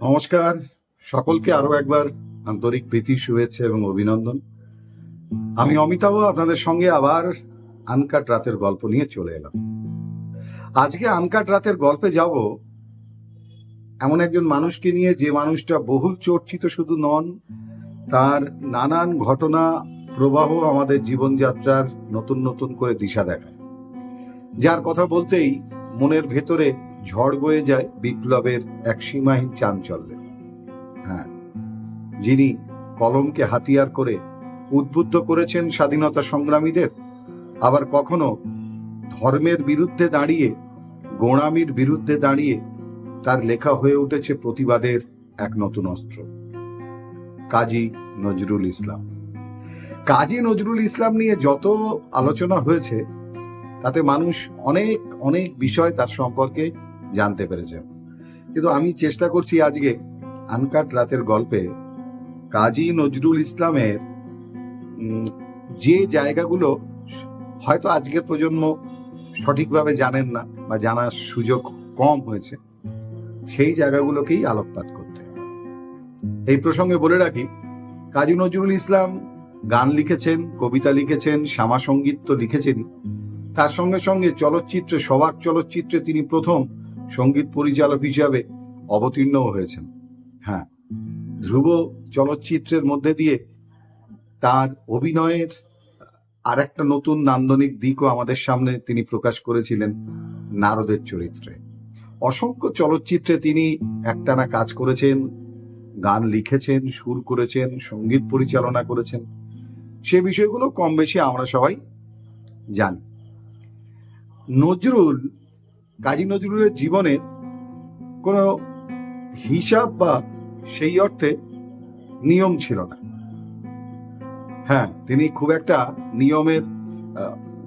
নমস্কার, সকলকে আরো একবার আন্তরিক প্রীতি, শুভেচ্ছা এবং অভিনন্দন। আমি অমিতাভ আপনাদের সঙ্গে আবার আনকাট রাতের গল্প নিয়ে চলে এলাম। আজকে আনকাট রাতের গল্পে যাব এমন একজন মানুষকে নিয়ে, যে মানুষটা বহুল চর্চিত শুধু নন, তার নানান ঘটনা প্রবাহ আমাদের জীবনযাত্রার নতুন নতুন করে দিশা দেখায়, যার কথা বলতেই মনের ভেতরে ঝড় বয়ে যায় বিপ্লবের এক সীমাহীন চাঞ্চল্যে। হ্যাঁ, যিনি কলমকে হাতিয়ার করে উদ্বুদ্ধ করেছেন স্বাধীনতা সংগ্রামীদের, আবার কখনো ধর্মের বিরুদ্ধে দাঁড়িয়ে, গোঁড়ামির বিরুদ্ধে দাঁড়িয়ে তার লেখা হয়ে উঠেছে প্রতিবাদের এক নতুন অস্ত্র। কাজী নজরুল ইসলাম। কাজী নজরুল ইসলাম নিয়ে যত আলোচনা হয়েছে, তাতে মানুষ অনেক অনেক বিষয় তার সম্পর্কে জানতে পেরেছে। কিন্তু আমি চেষ্টা করছি আজকে আনকাট রাতের গল্পে কাজী নজরুল ইসলামের যে জায়গাগুলো হয়তো আজকের প্রজন্ম সঠিকভাবে জানেন না বা জানার সুযোগ কম হয়েছে, সেই জায়গাগুলোকেই আলোকপাত করতে। এই প্রসঙ্গে বলে রাখি, কাজী নজরুল ইসলাম গান লিখেছেন, কবিতা লিখেছেন, শ্যামা সঙ্গীত তো লিখেছেনই, তার সঙ্গে সঙ্গে চলচ্চিত্রে, সবাক চলচ্চিত্রে তিনি প্রথম সঙ্গীত পরিচালক হিসাবে অবতীর্ণও হয়েছেন। হ্যাঁ, ধ্রুব চলচ্চিত্রের মধ্যে দিয়ে তার অভিনয়ের আর একটা নতুন নান্দনিক দিকও আমাদের সামনে তিনি প্রকাশ করেছিলেন নারদের চরিত্রে। অসংখ্য চলচ্চিত্রে তিনি একটানা কাজ করেছেন, গান লিখেছেন, সুর করেছেন, সঙ্গীত পরিচালনা করেছেন। সে বিষয়গুলো কম বেশি আমরা সবাই জানি। নজরুল, কাজী নজরুলের জীবনে কোনো হিসাব বা সেই অর্থে নিয়ম ছিল না। হ্যাঁ, তিনি খুব একটা নিয়মের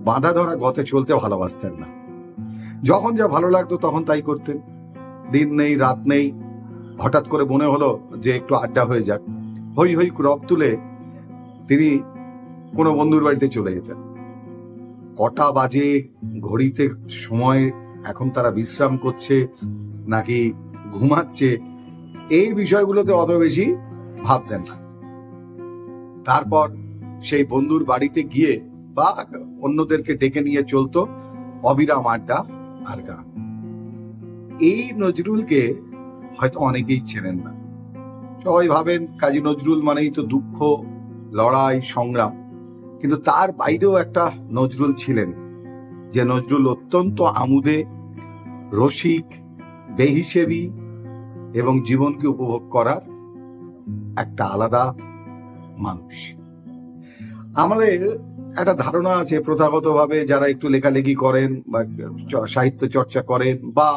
বাঁধা ধরা গতে চলতে ভালোবাসতেন না। যখন যা ভালো লাগতো তখন তাই করতেন। দিন নেই রাত নেই, হঠাৎ করে মনে হলো যে একটু আড্ডা হয়ে যাক, হই হই রব তুলে তিনি কোনো বন্ধুর বাড়িতে চলে যেতেন। কটা বাজে ঘড়িতে সময়, এখন তারা বিশ্রাম করছে নাকি ঘুমাচ্ছে, এই বিষয়গুলোতে অত বেশি ভাবতেন না। তারপর সেই বন্ধুর বাড়িতে গিয়ে বা অন্যদেরকে ডেকে নিয়ে চলতো অবিরাম আড্ডা আর গান। এই নজরুলকে হয়তো অনেকেই চেনেন না। সবাই ভাবেন কাজী নজরুল মানেই তো দুঃখ, লড়াই, সংগ্রাম। কিন্তু তার বাইরেও একটা নজরুল ছিলেন, যে নজরুল অত্যন্ত আমুদে, রসিক, বেহিসেবি এবং জীবনকে উপভোগ করার একটা আলাদা মানুষ। আমাদের একটা ধারণা আছে প্রথাগতভাবে, যারা একটু লেখালেখি করেন বা সাহিত্য চর্চা করেন বা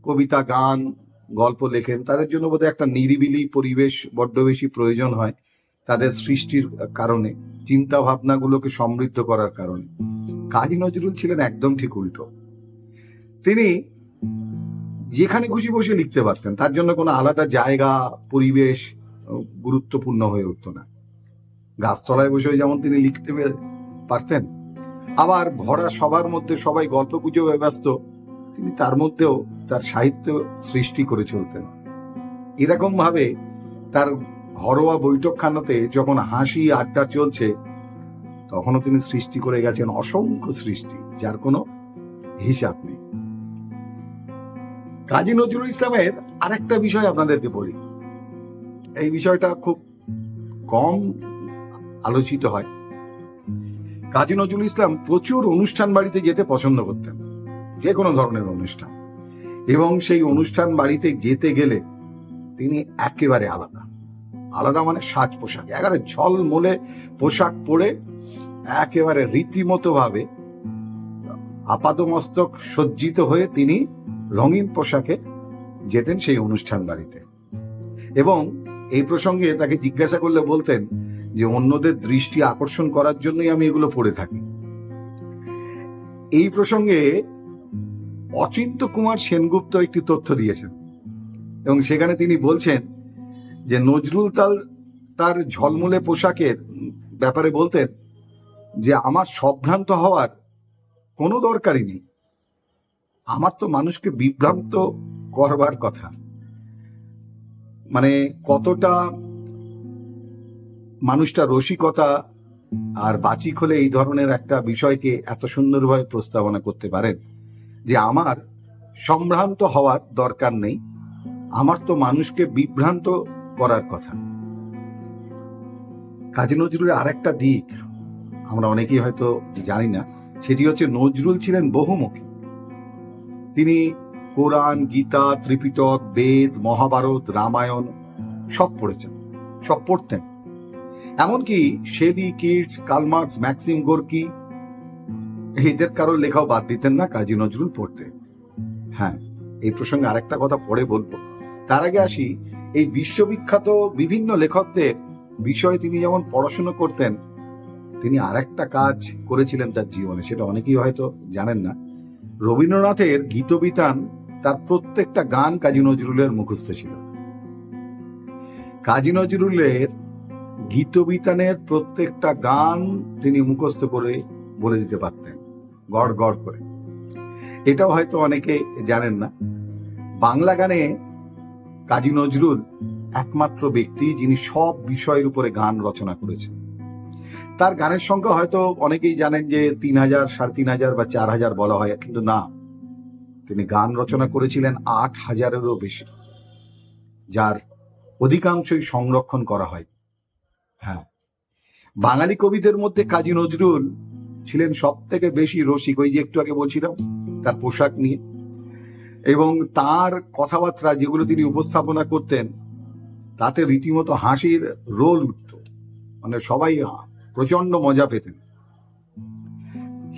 কবিতা, গান, গল্প লেখেন, তাদের জন্য বোধহয় একটা নিরিবিলি পরিবেশ বড্ড বেশি প্রয়োজন হয়, তাদের সৃষ্টির কারণে, চিন্তা ভাবনাগুলোকে সমৃদ্ধ করার কারণে। কাজী নজরুল ছিলেন একদম ঠিক উল্টো। তিনি যেখানে খুশি বসে লিখতে পারতেন, তার জন্য কোনো আলাদা জায়গা, পরিবেশ গুরুত্বপূর্ণ হয়ে উঠতো না। গাছতলায় বসে যেমন তিনি লিখতে পারতেন, আবার ভরা সবার মধ্যে সবাই গল্প গুজবে ব্যস্ত, তিনি তার মধ্যেও তার সাহিত্য সৃষ্টি করে চলতেন। এরকম ভাবে তার ঘরোয়া বৈঠকখানাতে যখন হাসি আড্ডা চলছে, তখনও তিনি সৃষ্টি করে গেছেন অসংখ্য সৃষ্টি, যার কোনো হিসাব নেই। কাজী নজরুল ইসলামের আরেকটা বিষয় আপনাদেরকে বলি, এই বিষয়টা খুব কম আলোচিত হয়। কাজী নজরুল ইসলাম প্রচুর অনুষ্ঠান বাড়িতে যেতে পছন্দ করতেন, যে কোনো ধরনের অনুষ্ঠান, এবং সেই অনুষ্ঠান বাড়িতে যেতে গেলে তিনি একেবারে আলাদা। আলাদা মানে সাজ পোশাক, একেবারে ঝলমলে পোশাক পরে একেবারে রীতিমতো ভাবে আপাদমস্তক সজ্জিত হয়ে তিনি রঙিন পোশাকে যেতেন সেই অনুষ্ঠান বাড়িতে। এবং এই প্রসঙ্গে তাকে জিজ্ঞাসা করলে বলতেন যে অন্যদের দৃষ্টি আকর্ষণ করার জন্যই আমি এগুলো পড়ে থাকি। এই প্রসঙ্গে অচিন্ত কুমার সেনগুপ্ত একটি তথ্য দিয়েছেন, এবং সেখানে তিনি বলছেন যে নজরুল তার ঝলমলে পোশাকের ব্যাপারে বলতেন যে আমার সম্ভ্রান্ত হওয়ার কোনো দরকারই নেই, আমার তো মানুষকে বিভ্রান্ত করবার কথা। মানে কতটা মানুষটা রসিকতা আর বাচিক হলে এই ধরনের একটা বিষয়কে এত সুন্দরভাবে প্রস্তাবনা করতে পারেন যে আমার সম্ভ্রান্ত হওয়ার দরকার নেই, আমার তো মানুষকে বিভ্রান্ত করার কথা। কাজী নজরুলের আর একটা দিক আমরা অনেকেই হয়তো জানি না, সেটি হচ্ছে নজরুল ছিলেন বহুমুখী। তিনি কোরআন, গীতা, ত্রিপিটক, বেদ, মহাভারত, রামায়ণ সব পড়েছেন, সব পড়তেন। এমনকি Shelley, Keats, Karl Marx, Maxim Gorky এদের কারোর লেখাও বাদ দিতেন না কাজী নজরুল পড়তে। হ্যাঁ, এই প্রসঙ্গে আরেকটা কথা পরে বলবো। তার আগে আসি, এই বিশ্ববিখ্যাত বিভিন্ন লেখকদের বিষয়ে তিনি যেমন পড়াশোনা করতেন, তিনি আরেকটা কাজ করেছিলেন তার জীবনে, সেটা অনেকেই হয়তো জানেন না। রবীন্দ্রনাথের গীতবিতান, তার প্রত্যেকটা গান কাজী নজরুলের মুখস্থ ছিল। কাজী নজরুলের গীতবিতানের প্রত্যেকটা গান তিনি মুখস্থ করে বলে দিতে পারতেন, গড় গড় করে। এটাও হয়তো অনেকে জানেন না। বাংলা গানে কাজী নজরুল একমাত্র ব্যক্তি যিনি সব বিষয়ের উপরে গান রচনা করেছেন। তার গানের সংখ্যা হয়তো অনেকেই জানেন যে 3000, 3500 বা 4000 বলা হয়, কিন্তু না, তিনি গান রচনা করেছিলেন 8000-এরও বেশি, যার অধিকাংশই সংরক্ষণ করা হয়। হ্যাঁ, বাঙালি কবিদের মধ্যে কাজী নজরুল ছিলেন সব থেকে বেশি রসিক। ওই যে একটু আগে বলছিলাম তার পোশাক নিয়ে, এবং তার কথাবার্তা যেগুলো তিনি উপস্থাপনা করতেন তাতে রীতিমতো হাসির রোল উঠত, মানে সবাই প্রচন্ড মজা পেতেন।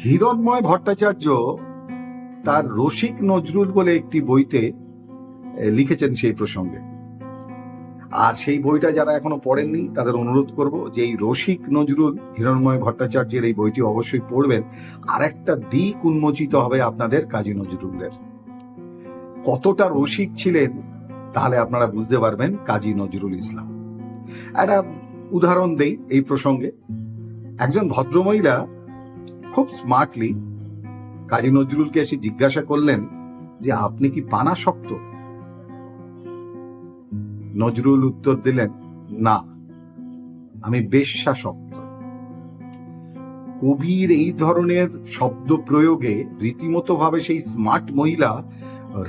হিরণময় ভট্টাচার্য তার রসিক নজরুল বলে একটি বইতে লিখেছেন সেই প্রসঙ্গে। আর সেই বইটা যারা এখনো পড়েননি তাদের অনুরোধ করব যে এই রসিক নজরুল হিরণময় ভট্টাচার্যের এই বইটি অবশ্যই পড়বেন। আর একটা দিক উন্মোচিত হবে আপনাদের কাজী নজরুলের। কতটা রসিক ছিলেন তাহলে আপনারা বুঝতে পারবেন কাজী নজরুল ইসলাম। একটা উদাহরণ দেই এই প্রসঙ্গে। একজন ভদ্রমহিলা খুব স্মার্টলি কাজী নজরুলকে এসে জিজ্ঞাসা করলেন যে আপনি কি পানাসক্ত? নজরুল উত্তর দিলেন, না, আমি বেশ্যাসক্ত। কবির এই ধরনের শব্দ প্রয়োগে রীতিমতো ভাবে সেই স্মার্ট মহিলা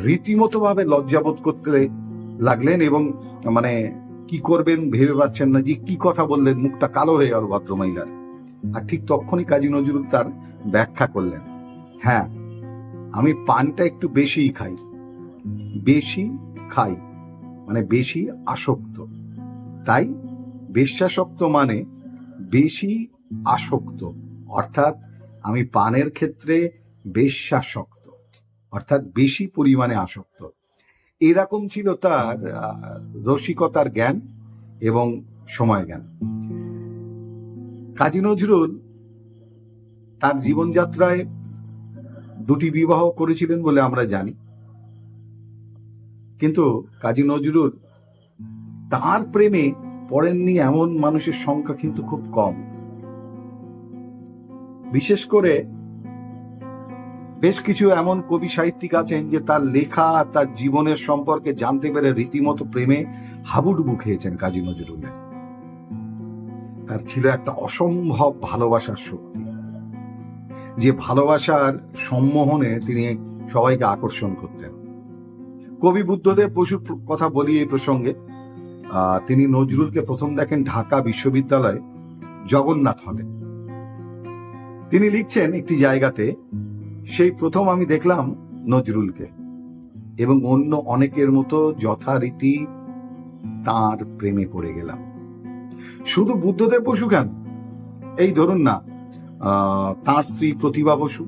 রীতিমতো ভাবে লজ্জাবোধ করতে লাগলেন, এবং মানে কি করবেন ভেবে পাচ্ছেন না যে কি কথা বললেন, মুখটা কালো হয়ে গেল ভদ্রমহিলার। আর ঠিক তখনই কাজী নজরুল তার ব্যাখ্যা করলেন, হ্যাঁ, আমি পানটা একটু বেশিই খাই। বেশি খাই মানে বেশি আসক্ত, তাই বেশ্যাসক্ত মানে বেশি আসক্ত, অর্থাৎ আমি পানের ক্ষেত্রে বেশ্যাসক্ত, অর্থাৎ বেশি পরিমাণে আসক্ত। এরকম ছিল তার রসিকতার জ্ঞান এবং সময় জ্ঞান। কাজী নজরুল তার জীবনযাত্রায় 2টি বিবাহ করেছিলেন বলে আমরা জানি, কিন্তু কাজী নজরুল তার প্রেমে পড়েননি এমন মানুষের সংখ্যা কিন্তু খুব কম। বিশেষ করে বেশ কিছু এমন কবি সাহিত্যিক আছেন যে তার লেখা, তার জীবনের সম্পর্কে জানতে পেরে রীতিমতো প্রেমে হাবুডুবু খেয়েছেন কাজী নজরুলের। তার ছিল একটা অসম্ভব ভালোবাসার শক্তি, যে ভালোবাসার সম্মোহনে তিনি সবাইকে আকর্ষণ করতেন। কবি বুদ্ধদেব বসুর কথা বলি এই প্রসঙ্গে। তিনি নজরুলকে প্রথম দেখেন ঢাকা বিশ্ববিদ্যালয়ে জগন্নাথ হলে। তিনি লিখছেন একটি জায়গাতে, সেই প্রথম আমি দেখলাম নজরুলকে এবং অন্য অনেকের মতো যথারীতি তার প্রেমে পড়ে গেলাম। শুধু বুদ্ধদেব বসু কেন, এই ধরুন না তার স্ত্রী প্রতিভা বসু,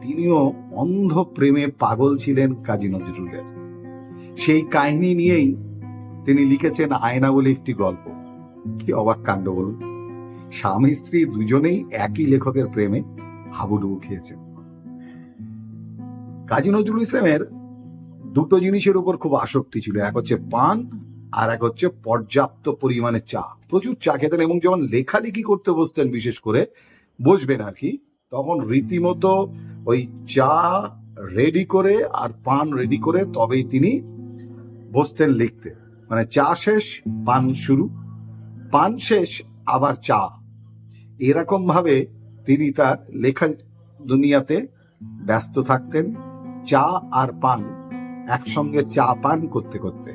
তিনিও অন্ধ প্রেমে পাগল ছিলেন কাজী নজরুলের। সেই কাহিনী নিয়েই তিনি লিখেছেন আয়না বলে একটি গল্প। কি অবাক কাণ্ড বলুন, স্বামী স্ত্রী দুজনেই একই লেখকের প্রেমে হাবুডুবু খেয়েছেন। কাজী নজরুল ইসলামের 2টো জিনিসের উপর খুব আসক্তি ছিল, এক হচ্ছে পান আর এক হচ্ছে পর্যাপ্ত পরিমাণে চা। প্রচুর চা খেতেন, এবং যখন লেখালেখি করতে বসতেন, বিশেষ করে বসবেন আর কি, তখন রীতিমতো ওই চা রেডি করে আর পান রেডি করে তবেই তিনি বসতেন লিখতে। মানে চা শেষ পান শুরু, পান শেষ আবার চা। এরকম ভাবে তিনি তার লেখা দুনিয়াতে ব্যস্ত থাকতেন, চা আর পান একসঙ্গে চা পান করতে করতে।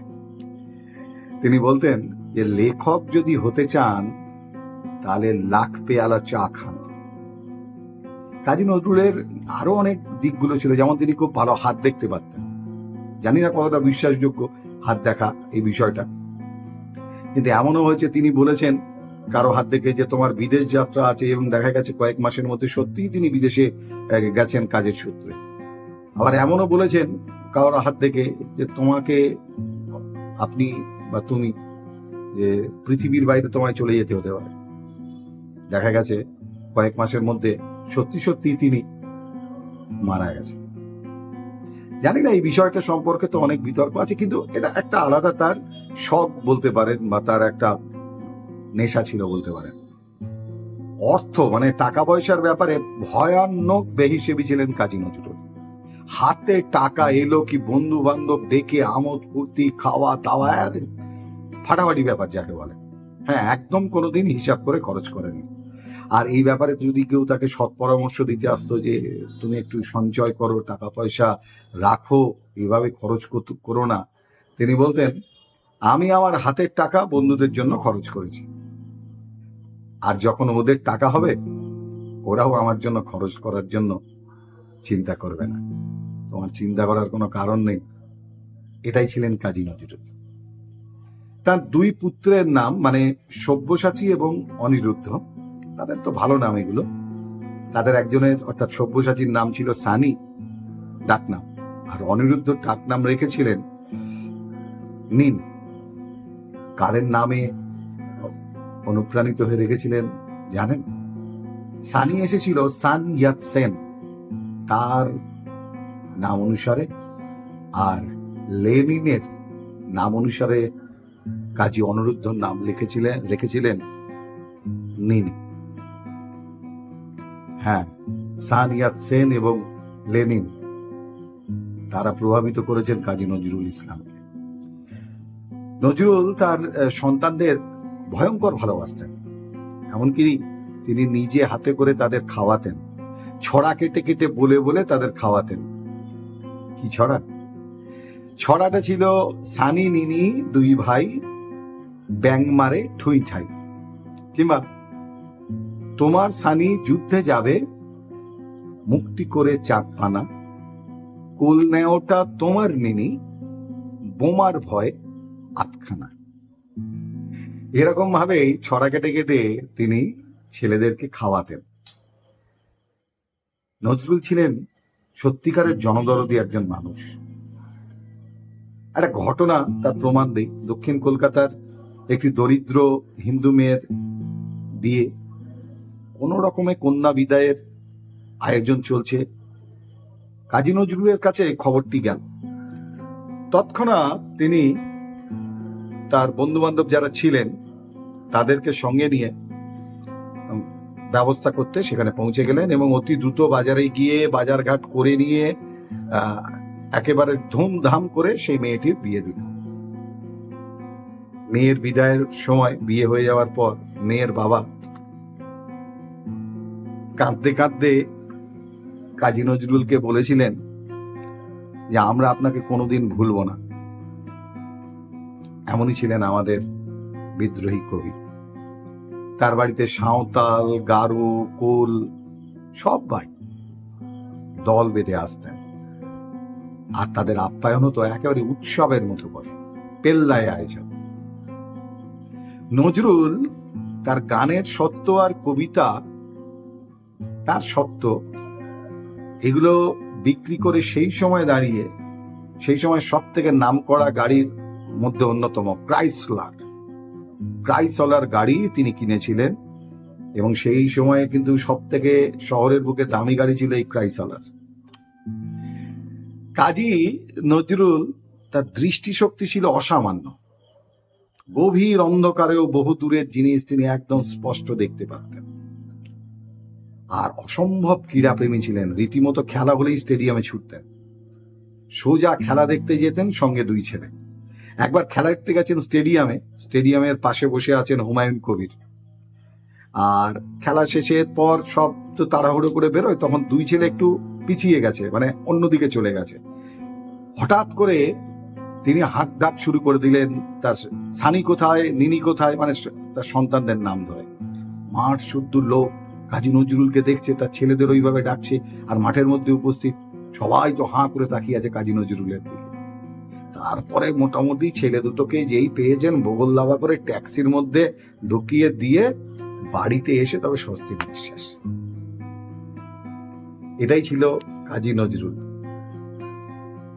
তিনি বলতেন যে লেখক যদি হতে চান তাহলে লাখ পেয়ালা চা খান। কাজী নজরুলের আরো অনেক দিকগুলো ছিল, যেমন তিনি খুব ভালো হাত দেখতে পারতেন। জানি না কতটা বিশ্বাসযোগ্য হাত দেখা এই বিষয়টা, কিন্তু এমনও হয়েছে তিনি বলেছেন কারো হাত দেখে যে তোমার বিদেশ যাত্রা আছে, এবং দেখা গেছে কয়েক মাসের মধ্যে সত্যিই তিনি বিদেশে গেছেন কাজের সূত্রে। আবার এমনও বলেছেন কারোর হাত দেখে যে তোমাকে, আপনি বা তুমি, যে পৃথিবীর বাইরে তোমায় চলে যেতে হতে পারে। দেখা গেছে কয়েক মাসের মধ্যে সত্যি সত্যি তিনি মারা গেছেন। জানি না এই বিষয়টা সম্পর্কে তো অনেক বিতর্ক আছে, কিন্তু এটা একটা আলাদা তার শখ বলতে পারেন, বা তার একটা নেশা ছিল বলতে পারেন। অর্থ মানে টাকা পয়সার ব্যাপারে ভয়ানক বেহিসেবি ছিলেন কাজী নজরুল। হাতে টাকা এলো কি বন্ধু বান্ধব ডেকে আমোদ ফুর্তি, খাওয়া দাওয়া, ফাটাফাটি ব্যাপার যাকে বলে। হ্যাঁ, একদম কোনোদিন হিসাব করে খরচ করেনি। আর এই ব্যাপারে যদি কেউ তাকে সৎ পরামর্শ দিতে আসতো যে তুমি একটু সঞ্চয় করো, টাকা পয়সা রাখো, এভাবে খরচ করো না, তিনি বলতেন আমি আমার হাতের টাকা বন্ধুদের জন্য খরচ করেছি, আর যখন ওদের টাকা হবে ওরাও আমার জন্য খরচ করার জন্য চিন্তা করবে না, তোমার চিন্তা করার কোনো কারণ নেই। এটাই ছিলেন কাজী নজরুল। তার দুই পুত্রের নাম মানে সব্যসাচী এবং অনিরুদ্ধ, তাদের তো ভালো নাম এগুলো। তাদের একজনের অর্থাৎ সব্যসাচীর নাম ছিল সানি ডাকনাম, আর অনিরুদ্ধ ডাকনাম রেখেছিলেন নীল। কাদের নামে অনুপ্রাণিত হয়ে রেখেছিলেন জানেন? সানি এসেছিল সান ইয়াত সেন, তার নাম অনুসারে, আর লেনিনের নাম অনুসারে কাজী অনিরুদ্ধর নাম রেখেছিলেন নীল। হ্যাঁ, সান ইয়াত সেন এবং লেনিন তারা প্রভাবিত করেছেন কাজী নজরুল ইসলামকে। নজরুল তার সন্তানদের ভয়ঙ্কর ভালোবাসতেন, এমনকি তিনি নিজে হাতে করে তাদের খাওয়াতেন, ছড়া কেটে কেটে বলে বলে তাদের খাওয়াতেন। কি ছড়া? ছড়াটা ছিল সানি নিনি দুই ভাই ব্যাং মারে ঠুই ঠাই, কিংবা তোমার সানি যুদ্ধে যাবে মুক্তি করে চাঁদ পানা, কুল নেওটা তোমার নিনি বোমার ভয় আটখানা। এরকম ভাবেই ছড়া কেটে কেটে তিনি ছেলেদেরকে খাওয়াতেন। নজরুল ছিলেন সত্যিকারের জনদরদী একজন মানুষ। একটা ঘটনা তার প্রমাণ দেই। দক্ষিণ কলকাতার একটি দরিদ্র হিন্দু মেয়ের বিয়ে, কোনো রকমে কন্যা বিদায়ের আয়োজন চলছে। কাজী নজরুলের কাছে খবরটি গেল। তৎক্ষণাৎ তিনি তার বন্ধু বান্ধব যারা ছিলেন তাদেরকে সঙ্গে নিয়ে ব্যবস্থা করতে সেখানে পৌঁছে গেলেন, এবং অতি দ্রুত বাজারে গিয়ে বাজারঘাট করে নিয়ে একেবারে ধুমধাম করে সেই মেয়েটির বিয়ে দিলেন। মেয়ের বিদায়ের সময়, বিয়ে হয়ে যাওয়ার পর, মেয়ের বাবা কাঁদতে কাঁদতে কাজী নজরুলকে বলেছিলেন যে আমরা আপনাকে কোনোদিন ভুলব না। এমনই ছিলেন আমাদের বিদ্রোহী কবি। তার বাড়িতে সাঁওতাল, গারো, কোল সব ভাই দল বেঁধে আসতেন, আর তাদের আপ্যায়ন হতো একেবারে উৎসবের মতো করে, পেল্লায় আয়োজন। নজরুল তার গানের সত্য আর কবিতা, তার সত্য, এগুলো বিক্রি করে সেই সময় দাঁড়িয়ে, সেই সময় সব থেকে নাম করা গাড়ির মধ্যে অন্যতম ক্রাইসলার গাড়ি তিনি কিনেছিলেন, এবং সেই সময়ে কিন্তু সব থেকে শহরের বুকে দামি গাড়ি ছিল এই ক্রাইসলার। কাজী নজরুল তার দৃষ্টিশক্তি ছিল অসামান্য। গভীর অন্ধকারেও বহু দূরের জিনিস তিনি একদম স্পষ্ট দেখতে পারতেন। আর অসম্ভব ক্রীড়াপ্রেমী ছিলেন, রীতিমতো খেলা হলেই স্টেডিয়ামে ছুটতেন। সোজা খেলা দেখতে যেতেন, সঙ্গে দুই ছেলে। একবার খেলা দেখতে গেছেন স্টেডিয়ামে, স্টেডিয়ামের পাশে বসে আছেন হুমায়ুন কবির। আর খেলা শেষের পর সব তো তাড়াহুড়ো করে বেরোয়, তখন দুই ছেলে একটু পিছিয়ে গেছে, মানে অন্যদিকে চলে গেছে। হঠাৎ করে তিনি হাঁক ডাক শুরু করে দিলেন, তার সানি কোথায়, নিনি কোথায়, মানে তার সন্তানদের নাম ধরে। মাঠ শুদ্ধ লোক কাজী নজরুলকে দেখছে, তার ছেলেদের ওইভাবে ডাকছে, আর মাঠের মধ্যে উপস্থিত সবাই তো হাঁ করে তাকিয়ে আছে কাজী নজরুলের দিকে। তারপরে মোটামুটি ছেলে দুটোকে যেই পেয়েছেন বগল দাবা করে ট্যাক্সির মধ্যে ঢুকিয়ে দিয়ে বাড়িতে এসে তবে স্বস্তির নিঃশ্বাস। এটাই ছিল কাজী নজরুল।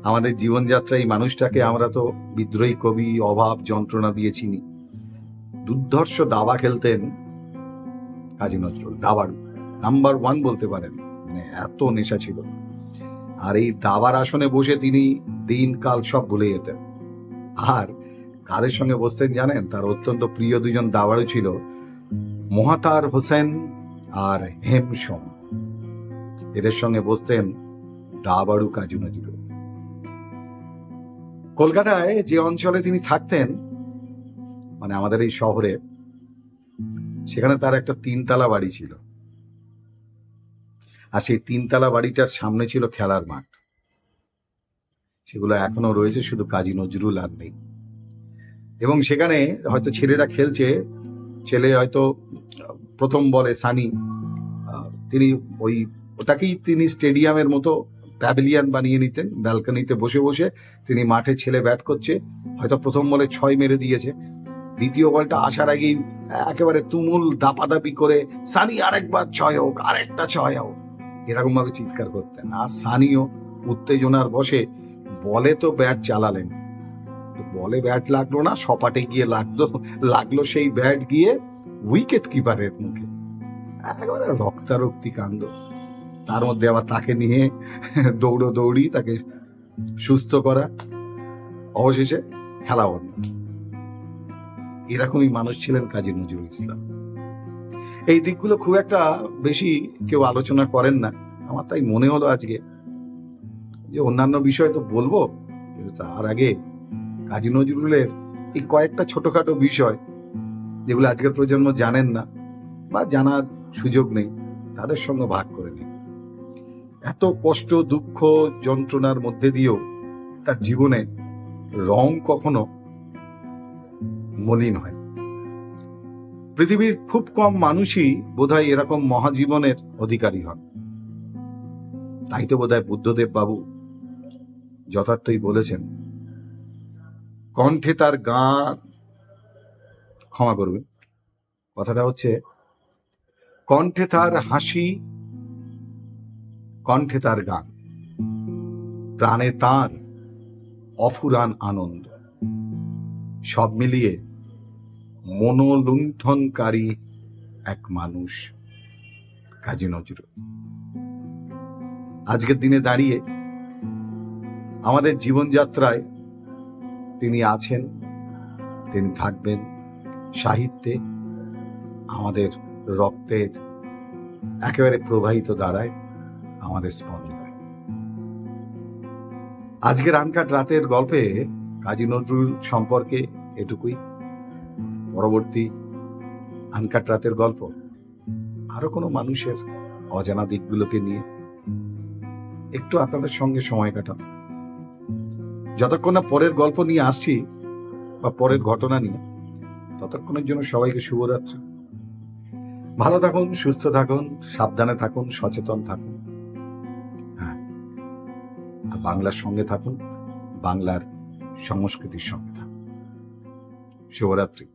আমাদের জীবনযাত্রায় এই মানুষটাকে আমরা তো বিদ্রোহী কবি, অভাব, যন্ত্রণা দিয়ে চিনি। দুর্ধর্ষ দাবা খেলতেন কাজী নজরুল, দাবার নাম্বার 1 বলতে পারেন, মানে এত নেশা ছিল। আর এই দাবার আসনে বসে তিনি দিন কাল সব ভুলে যেতেন। আর কাদের সঙ্গে বসতেন জানেন? তার অত্যন্ত প্রিয় দুজন দাবাড়ু ছিল, মহাতার হোসেন আর হেমসম। এদের সঙ্গে বসতেন দাবাড়ু কাজী নজরুল। কলকাতায় যে অঞ্চলে তিনি থাকতেন, মানে আমাদের এই শহরে, সেখানে তার একটা 3 তলা বাড়ি ছিল। আর সেই 3 তলা বাড়িটার সামনে ছিল খেলার মাঠ। সেগুলো এখনো রয়েছে, শুধু কাজী নজরুল আর নেই। এবং সেখানে হয়তো ছেলেরা খেলছে, ছেলে হয়তো প্রথম বলে সানি, তিনি ওটাকেই তিনি স্টেডিয়ামের মতো প্যাভিলিয়ন বানিয়ে নিতেন। ব্যালকনিতে বসে বসে তিনি মাঠে, ছেলে ব্যাট করছে, হয়তো প্রথম বলে 6 মেরে দিয়েছে, দ্বিতীয় বলটা আসার আগেই একেবারে তুমুল দাপাদাপি করে সানি আরেকবার 6 হোক, আরেকটা 6 হোক, এরকম ভাবে চিৎকার করতেন। আর সানিও উত্তেজনার বসে বলে তো ব্যাট চালালেন, বলে ব্যাট লাগলো না, সপাটে গিয়ে লাগলো সেই ব্যাট গিয়ে উইকেট কিপারের মুখে। একেবারে রক্তারক্তি কাণ্ড। তার মধ্যে আবার তাকে নিয়ে দৌড়ি, তাকে সুস্থ করা, অবশেষে খেলা বন্ধ। এরকমই মানুষ ছিলেন কাজী নজরুল ইসলাম। এই দিকগুলো খুব একটা বেশি কেউ আলোচনা করেন না। আমার তাই মনে হলো আজকে যে অন্যান্য বিষয় তো বলবো, কিন্তু তার আগে কাজী নজরুলের এই কয়েকটা ছোটখাটো বিষয়, যেগুলো আজকের প্রজন্ম জানেন না বা জানার সুযোগ নেই, তাদের সঙ্গে ভাগ করে নিই। এত কষ্ট, দুঃখ, যন্ত্রণার মধ্যে দিয়েও তার জীবনে রং কখনো মলিন হয়। পৃথিবীর খুব কম মানুষই বোধহয় এরকম মহাজীবনের অধিকারী হন। তাই তো বোধহয় বুদ্ধদেব বাবু যথার্থই বলেছেন, কণ্ঠে তার গান, ক্ষমা করবে, কথাটা হচ্ছে কণ্ঠে তার হাসি, কণ্ঠে তার গান, প্রাণে তার অফুরান আনন্দ, সব মিলিয়ে মনোলুণ্ঠনকারী এক মানুষ কাজী নজরুল। আজকের দিনে দাঁড়িয়ে আমাদের জীবনযাত্রায় তিনি আছেন, তিনি থাকবেন, সাহিত্যে আমাদের রক্তের একেবারে প্রবাহিত ধারায় আমাদের স্পন্দন। আজকের আনকাট রাতের গল্পে কাজী নজরুল সম্পর্কে এটুকুই। পরবর্তী আনকাট রাতের গল্প আরো কোনো মানুষের অজানা দিকগুলোকে নিয়ে একটু আপনাদের সঙ্গে সময় কাটান। যতক্ষণ না পরের গল্প নিয়ে আসছি বা পরের ঘটনা নিয়ে, ততক্ষণের জন্য সবাইকে শুভরাত্রি। ভালো থাকুন, সুস্থ থাকুন, সাবধানে থাকুন, সচেতন থাকুন। হ্যাঁ, আর বাংলার সঙ্গে থাকুন, বাংলার সংস্কৃতির সঙ্গে থাকুন। শুভরাত্রি।